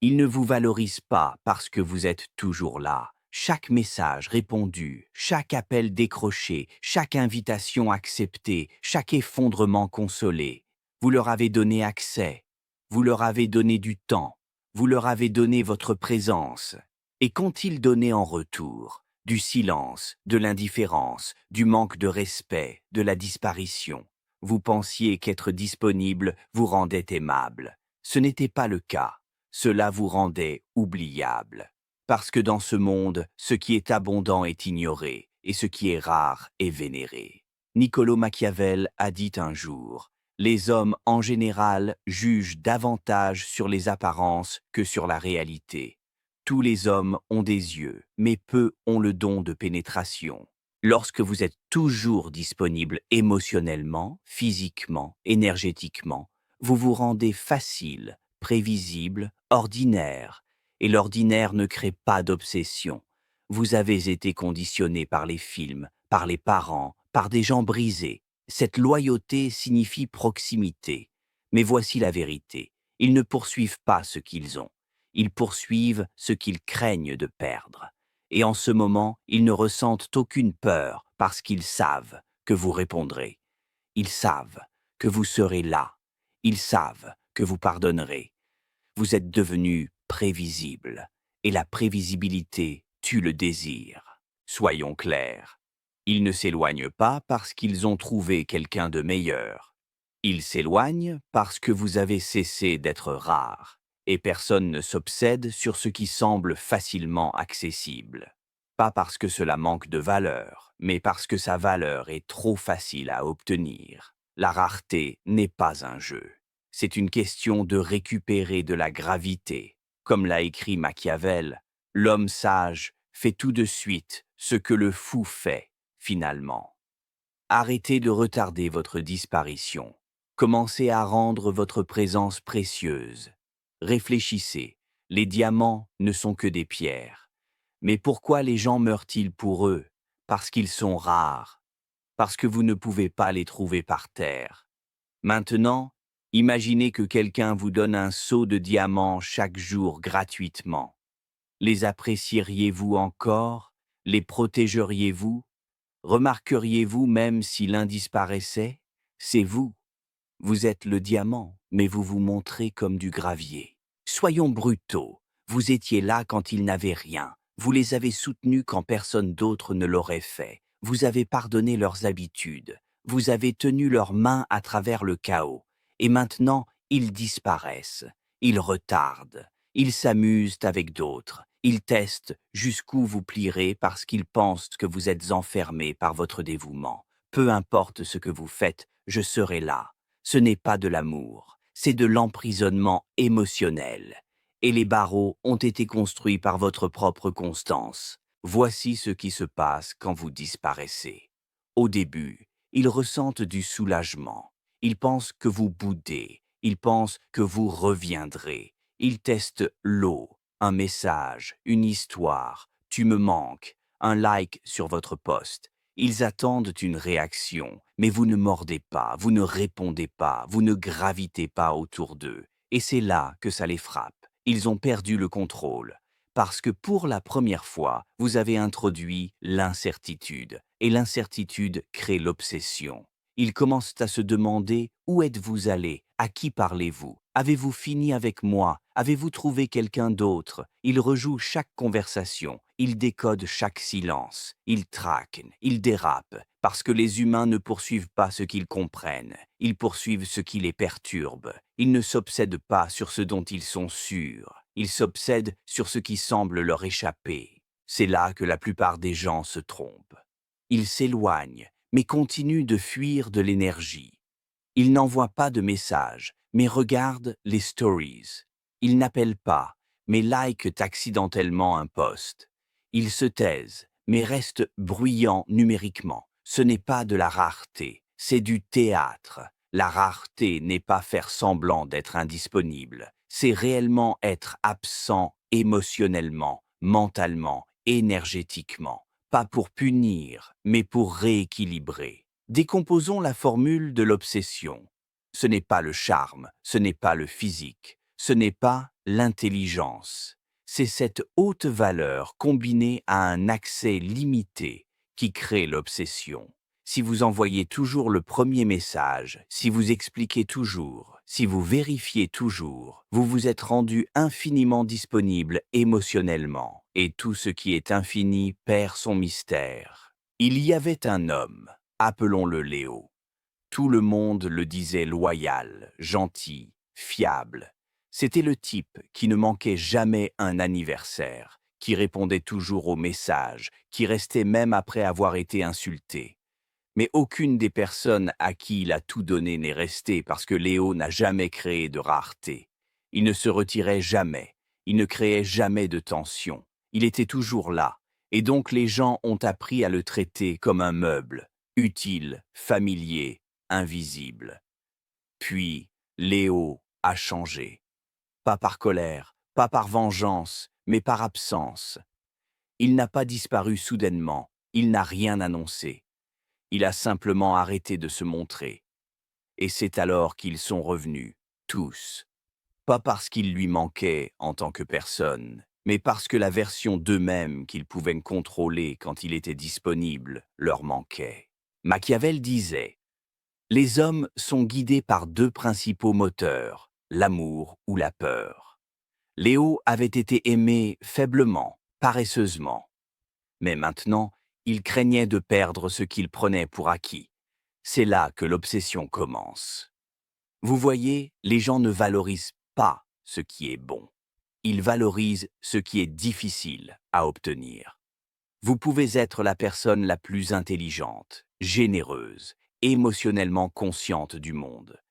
Ils ne vous valorisent pas parce que vous êtes toujours là. Chaque message répondu, chaque appel décroché, chaque invitation acceptée, chaque effondrement consolé, vous leur avez donné accès, vous leur avez donné du temps, vous leur avez donné votre présence. Et qu'ont-ils donné en retour? Du silence, de l'indifférence, du manque de respect, de la disparition. Vous pensiez qu'être disponible vous rendait aimable. Ce n'était pas le cas. Cela vous rendait oubliable. Parce que dans ce monde, ce qui est abondant est ignoré, et ce qui est rare est vénéré. Niccolò Machiavel a dit un jour, les hommes en général jugent davantage sur les apparences que sur la réalité. Tous les hommes ont des yeux, mais peu ont le don de pénétration. Lorsque vous êtes toujours disponible émotionnellement, physiquement, énergétiquement, vous vous rendez facile, prévisible, ordinaire, et l'ordinaire ne crée pas d'obsession. Vous avez été conditionné par les films, par les parents, par des gens brisés. Cette loyauté signifie proximité. Mais voici la vérité. Ils ne poursuivent pas ce qu'ils ont. Ils poursuivent ce qu'ils craignent de perdre. Et en ce moment, ils ne ressentent aucune peur parce qu'ils savent que vous répondrez. Ils savent que vous serez là. Ils savent que vous pardonnerez. Vous êtes devenu prévisible, et la prévisibilité tue le désir. Soyons clairs, ils ne s'éloignent pas parce qu'ils ont trouvé quelqu'un de meilleur. Ils s'éloignent parce que vous avez cessé d'être rare, et personne ne s'obsède sur ce qui semble facilement accessible. Pas parce que cela manque de valeur, mais parce que sa valeur est trop facile à obtenir. La rareté n'est pas un jeu. C'est une question de récupérer de la gravité. Comme l'a écrit Machiavel, l'homme sage fait tout de suite ce que le fou fait, finalement. Arrêtez de retarder votre disparition. Commencez à rendre votre présence précieuse. Réfléchissez, les diamants ne sont que des pierres. Mais pourquoi les gens meurent-ils pour eux? Parce qu'ils sont rares, parce que vous ne pouvez pas les trouver par terre. Maintenant, imaginez que quelqu'un vous donne un seau de diamants chaque jour gratuitement. Les apprécieriez-vous encore? Les protégeriez-vous? Remarqueriez-vous même si l'un disparaissait? C'est vous. Vous êtes le diamant, mais vous vous montrez comme du gravier. Soyons brutaux. Vous étiez là quand ils n'avaient rien. Vous les avez soutenus quand personne d'autre ne l'aurait fait. Vous avez pardonné leurs habitudes. Vous avez tenu leurs mains à travers le chaos. Et maintenant, ils disparaissent. Ils retardent. Ils s'amusent avec d'autres. Ils testent jusqu'où vous plierez parce qu'ils pensent que vous êtes enfermé par votre dévouement. Peu importe ce que vous faites, je serai là. Ce n'est pas de l'amour, c'est de l'emprisonnement émotionnel. Et les barreaux ont été construits par votre propre constance. Voici ce qui se passe quand vous disparaissez. Au début, ils ressentent du soulagement. Ils pensent que vous boudez. Ils pensent que vous reviendrez. Ils testent l'eau, un message, une histoire, tu me manques, un like sur votre post. Ils attendent une réaction, mais vous ne mordez pas, vous ne répondez pas, vous ne gravitez pas autour d'eux. Et c'est là que ça les frappe. Ils ont perdu le contrôle. Parce que pour la première fois, vous avez introduit l'incertitude. Et l'incertitude crée l'obsession. Ils commencent à se demander où êtes-vous allé, à qui parlez-vous, avez-vous fini avec moi, avez-vous trouvé quelqu'un d'autre. Ils rejouent chaque conversation, ils décodent chaque silence, ils traquent, ils dérapent, parce que les humains ne poursuivent pas ce qu'ils comprennent, ils poursuivent ce qui les perturbe. Ils ne s'obsèdent pas sur ce dont ils sont sûrs, ils s'obsèdent sur ce qui semble leur échapper. C'est là que la plupart des gens se trompent. Ils s'éloignent, mais continuent de fuir de l'énergie. Ils n'envoient pas de messages, mais regardent les stories. Ils n'appellent pas, mais likent accidentellement un post. Ils se taisent, mais restent bruyants numériquement. Ce n'est pas de la rareté, c'est du théâtre. La rareté n'est pas faire semblant d'être indisponible, c'est réellement être absent émotionnellement, mentalement, énergétiquement. Pas pour punir, mais pour rééquilibrer. Décomposons la formule de l'obsession. Ce n'est pas le charme, ce n'est pas le physique. Ce n'est pas l'intelligence. C'est cette haute valeur combinée à un accès limité qui crée l'obsession. Si vous envoyez toujours le premier message, si vous expliquez toujours, si vous vérifiez toujours, vous vous êtes rendu infiniment disponible émotionnellement, et tout ce qui est infini perd son mystère. Il y avait un homme, appelons-le Léo. Tout le monde le disait loyal, gentil, fiable. C'était le type qui ne manquait jamais un anniversaire, qui répondait toujours aux messages, qui restait même après avoir été insulté. Mais aucune des personnes à qui il a tout donné n'est restée parce que Léo n'a jamais créé de rareté. Il ne se retirait jamais, il ne créait jamais de tension. Il était toujours là, et donc les gens ont appris à le traiter comme un meuble, utile, familier, invisible. Puis, Léo a changé. Pas par colère, pas par vengeance, mais par absence. Il n'a pas disparu soudainement, il n'a rien annoncé. Il a simplement arrêté de se montrer. Et c'est alors qu'ils sont revenus, tous. Pas parce qu'il lui manquait en tant que personne, mais parce que la version d'eux-mêmes qu'ils pouvaient contrôler quand il était disponible leur manquait. Machiavel disait: les hommes sont guidés par deux principaux moteurs, l'amour ou la peur. Léo avait été aimé faiblement, paresseusement. Mais maintenant, il craignait de perdre ce qu'il prenait pour acquis. C'est là que l'obsession commence. Vous voyez, les gens ne valorisent pas ce qui est bon. Ils valorisent ce qui est difficile à obtenir. Vous pouvez être la personne la plus intelligente, généreuse, émotionnellement consciente du monde.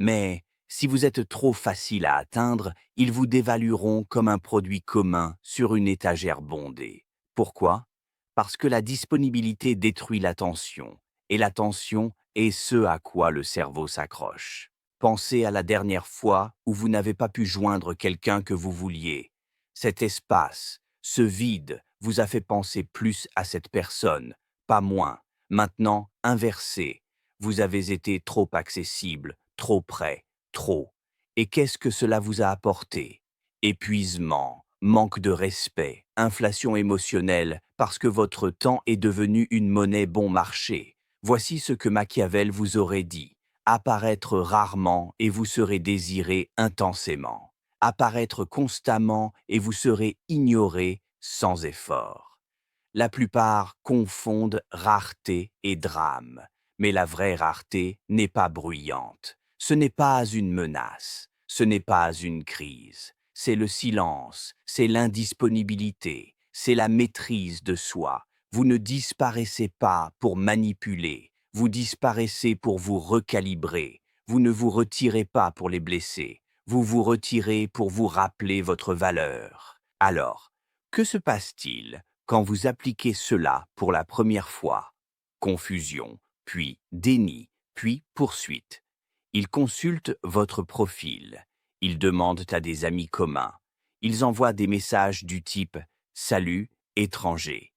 Mais si vous êtes trop facile à atteindre, ils vous dévalueront comme un produit commun sur une étagère bondée. Pourquoi? Parce que la disponibilité détruit l'attention, et l'attention est ce à quoi le cerveau s'accroche. Pensez à la dernière fois où vous n'avez pas pu joindre quelqu'un que vous vouliez. Cet espace, ce vide, vous a fait penser plus à cette personne, pas moins. Maintenant, inversez. Vous avez été trop accessible, trop près, trop. Et qu'est-ce que cela vous a apporté? Épuisement, manque de respect, inflation émotionnelle, parce que votre temps est devenu une monnaie bon marché. Voici ce que Machiavel vous aurait dit. Apparaître rarement et vous serez désiré intensément. Apparaître constamment et vous serez ignoré sans effort. La plupart confondent rareté et drame, mais la vraie rareté n'est pas bruyante. Ce n'est pas une menace, ce n'est pas une crise. C'est le silence, c'est l'indisponibilité, c'est la maîtrise de soi. Vous ne disparaissez pas pour manipuler, vous disparaissez pour vous recalibrer. Vous ne vous retirez pas pour les blesser, vous vous retirez pour vous rappeler votre valeur. Alors, que se passe-t-il quand vous appliquez cela pour la première fois? Confusion, puis déni, puis poursuite. Ils consultent votre profil. Ils demandent à des amis communs. Ils envoient des messages du type « Salut, étranger ».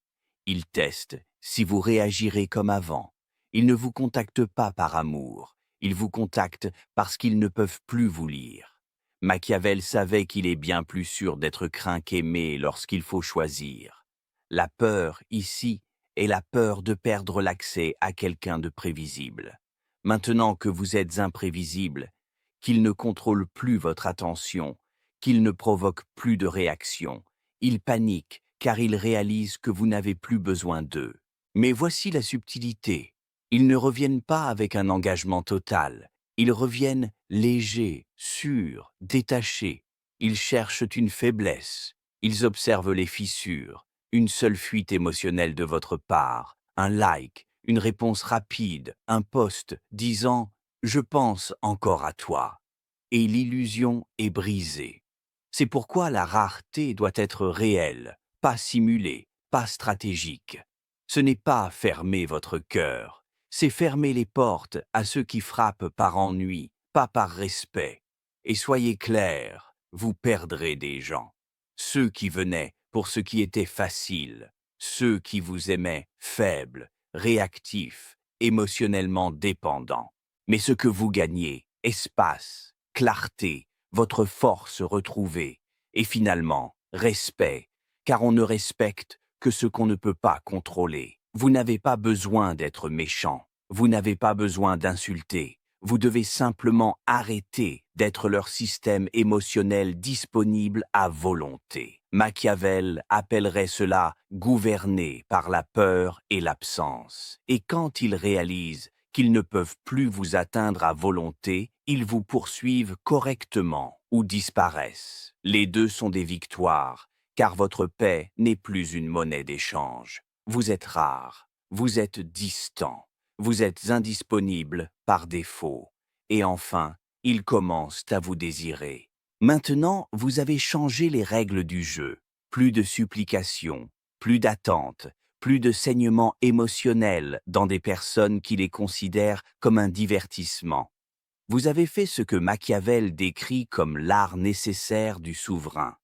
Ils testent si vous réagirez comme avant. Ils ne vous contactent pas par amour. Ils vous contactent parce qu'ils ne peuvent plus vous lire. Machiavel savait qu'il est bien plus sûr d'être craint qu'aimé lorsqu'il faut choisir. La peur, ici, est la peur de perdre l'accès à quelqu'un de prévisible. Maintenant que vous êtes imprévisible, qu'il ne contrôle plus votre attention, qu'il ne provoque plus de réaction, il panique car il réalise que vous n'avez plus besoin d'eux. Mais voici la subtilité. Ils ne reviennent pas avec un engagement total. Ils reviennent légers, sûrs, détachés. Ils cherchent une faiblesse. Ils observent les fissures, une seule fuite émotionnelle de votre part, un like, une réponse rapide, un post disant « Je pense encore à toi ». Et l'illusion est brisée. C'est pourquoi la rareté doit être réelle, pas simulée, pas stratégique. Ce n'est pas fermer votre cœur, c'est fermer les portes à ceux qui frappent par ennui, pas par respect. Et soyez clairs, vous perdrez des gens. Ceux qui venaient pour ce qui était facile, ceux qui vous aimaient faibles, réactifs, émotionnellement dépendants. Mais ce que vous gagnez, espace, clarté, votre force retrouvée, et finalement, respect, car on ne respecte que ce qu'on ne peut pas contrôler. Vous n'avez pas besoin d'être méchant, vous n'avez pas besoin d'insulter, vous devez simplement arrêter d'être leur système émotionnel disponible à volonté. Machiavel appellerait cela gouverner par la peur et l'absence. Et quand ils réalisent qu'ils ne peuvent plus vous atteindre à volonté, ils vous poursuivent correctement ou disparaissent. Les deux sont des victoires, car votre paix n'est plus une monnaie d'échange. Vous êtes rare, vous êtes distant, vous êtes indisponible par défaut. Et enfin, ils commencent à vous désirer. Maintenant, vous avez changé les règles du jeu. Plus de supplications, plus d'attentes, plus de saignements émotionnels dans des personnes qui les considèrent comme un divertissement. Vous avez fait ce que Machiavel décrit comme l'art nécessaire du souverain.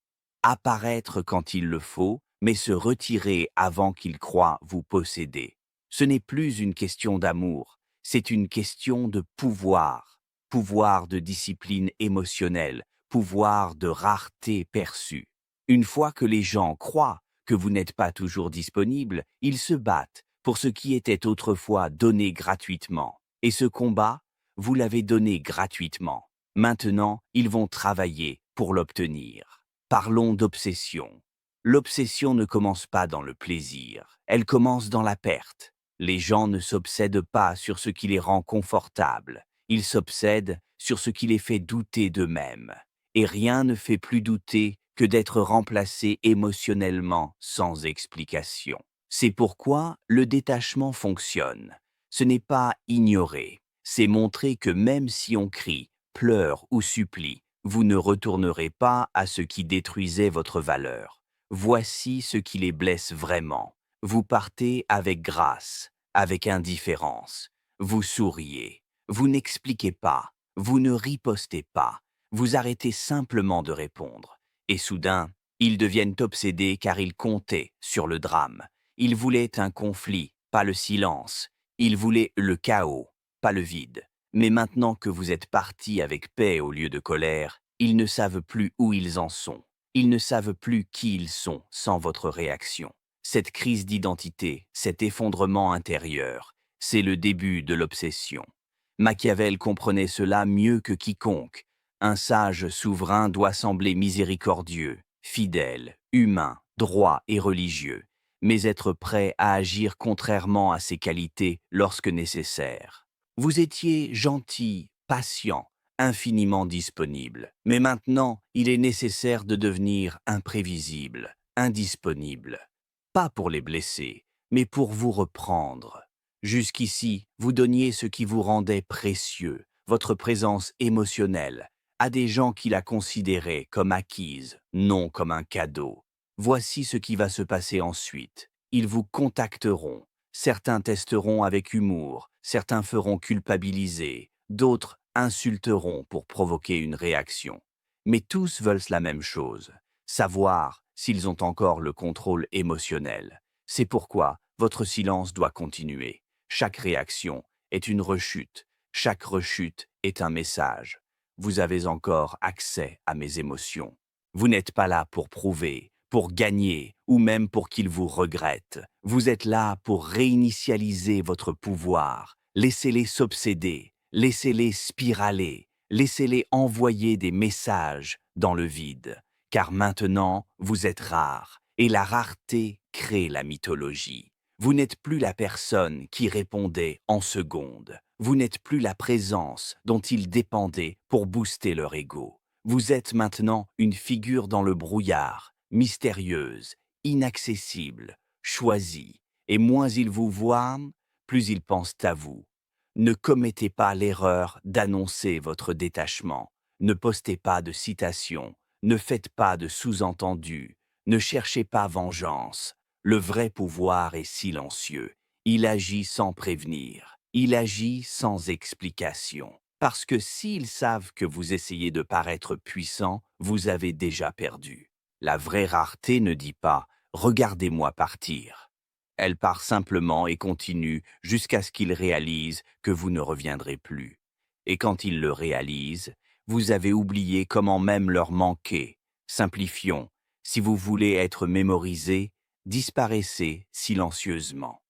Apparaître quand il le faut, mais se retirer avant qu'il croit vous posséder. Ce n'est plus une question d'amour, c'est une question de pouvoir. Pouvoir de discipline émotionnelle, pouvoir de rareté perçue. Une fois que les gens croient que vous n'êtes pas toujours disponible, ils se battent pour ce qui était autrefois donné gratuitement. Et ce combat, vous l'avez donné gratuitement. Maintenant, ils vont travailler pour l'obtenir. Parlons d'obsession. L'obsession ne commence pas dans le plaisir, elle commence dans la perte. Les gens ne s'obsèdent pas sur ce qui les rend confortables, ils s'obsèdent sur ce qui les fait douter d'eux-mêmes. Et rien ne fait plus douter que d'être remplacé émotionnellement sans explication. C'est pourquoi le détachement fonctionne. Ce n'est pas ignorer, c'est montrer que même si on crie, pleure ou supplie, vous ne retournerez pas à ce qui détruisait votre valeur. Voici ce qui les blesse vraiment. Vous partez avec grâce, avec indifférence. Vous souriez. Vous n'expliquez pas. Vous ne ripostez pas. Vous arrêtez simplement de répondre. Et soudain, ils deviennent obsédés car ils comptaient sur le drame. Ils voulaient un conflit, pas le silence. Ils voulaient le chaos, pas le vide. Mais maintenant que vous êtes partis avec paix au lieu de colère, ils ne savent plus où ils en sont. Ils ne savent plus qui ils sont sans votre réaction. Cette crise d'identité, cet effondrement intérieur, c'est le début de l'obsession. Machiavel comprenait cela mieux que quiconque. Un sage souverain doit sembler miséricordieux, fidèle, humain, droit et religieux, mais être prêt à agir contrairement à ses qualités lorsque nécessaire. Vous étiez gentil, patient, infiniment disponible. Mais maintenant, il est nécessaire de devenir imprévisible, indisponible. Pas pour les blesser, mais pour vous reprendre. Jusqu'ici, vous donniez ce qui vous rendait précieux, votre présence émotionnelle, à des gens qui la considéraient comme acquise, non comme un cadeau. Voici ce qui va se passer ensuite. Ils vous contacteront. Certains testeront avec humour, certains feront culpabiliser, d'autres insulteront pour provoquer une réaction. Mais tous veulent la même chose, savoir s'ils ont encore le contrôle émotionnel. C'est pourquoi votre silence doit continuer. Chaque réaction est une rechute, chaque rechute est un message. Vous avez encore accès à mes émotions. Vous n'êtes pas là pour prouver, pour gagner ou même pour qu'ils vous regrettent. Vous êtes là pour réinitialiser votre pouvoir. Laissez-les s'obséder, laissez-les spiraler, laissez-les envoyer des messages dans le vide. Car maintenant, vous êtes rare et la rareté crée la mythologie. Vous n'êtes plus la personne qui répondait en secondes. Vous n'êtes plus la présence dont ils dépendaient pour booster leur ego. Vous êtes maintenant une figure dans le brouillard, mystérieuse, inaccessible, choisie. Et moins ils vous voient, plus ils pensent à vous. Ne commettez pas l'erreur d'annoncer votre détachement. Ne postez pas de citations. Ne faites pas de sous-entendus. Ne cherchez pas vengeance. Le vrai pouvoir est silencieux. Il agit sans prévenir. Il agit sans explication. Parce que s'ils savent que vous essayez de paraître puissant, vous avez déjà perdu. La vraie rareté ne dit pas « regardez-moi partir ». Elle part simplement et continue jusqu'à ce qu'ils réalisent que vous ne reviendrez plus. Et quand ils le réalisent, Vous avez oublié comment même leur manquer. Simplifions. Si vous voulez être mémorisé, disparaissez silencieusement.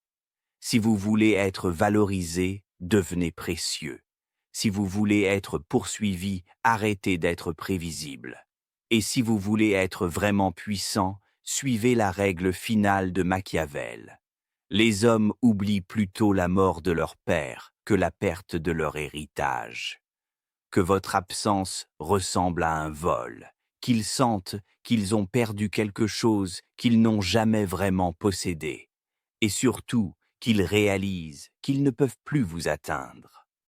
Si vous voulez être valorisé, devenez précieux. Si vous voulez être poursuivi, arrêtez d'être prévisible. Et si vous voulez être vraiment puissant, suivez la règle finale de Machiavel. Les hommes oublient plutôt la mort de leur père que la perte de leur héritage. Que votre absence ressemble à un vol, qu'ils sentent qu'ils ont perdu quelque chose qu'ils n'ont jamais vraiment possédé, et surtout qu'ils réalisent qu'ils ne peuvent plus vous atteindre.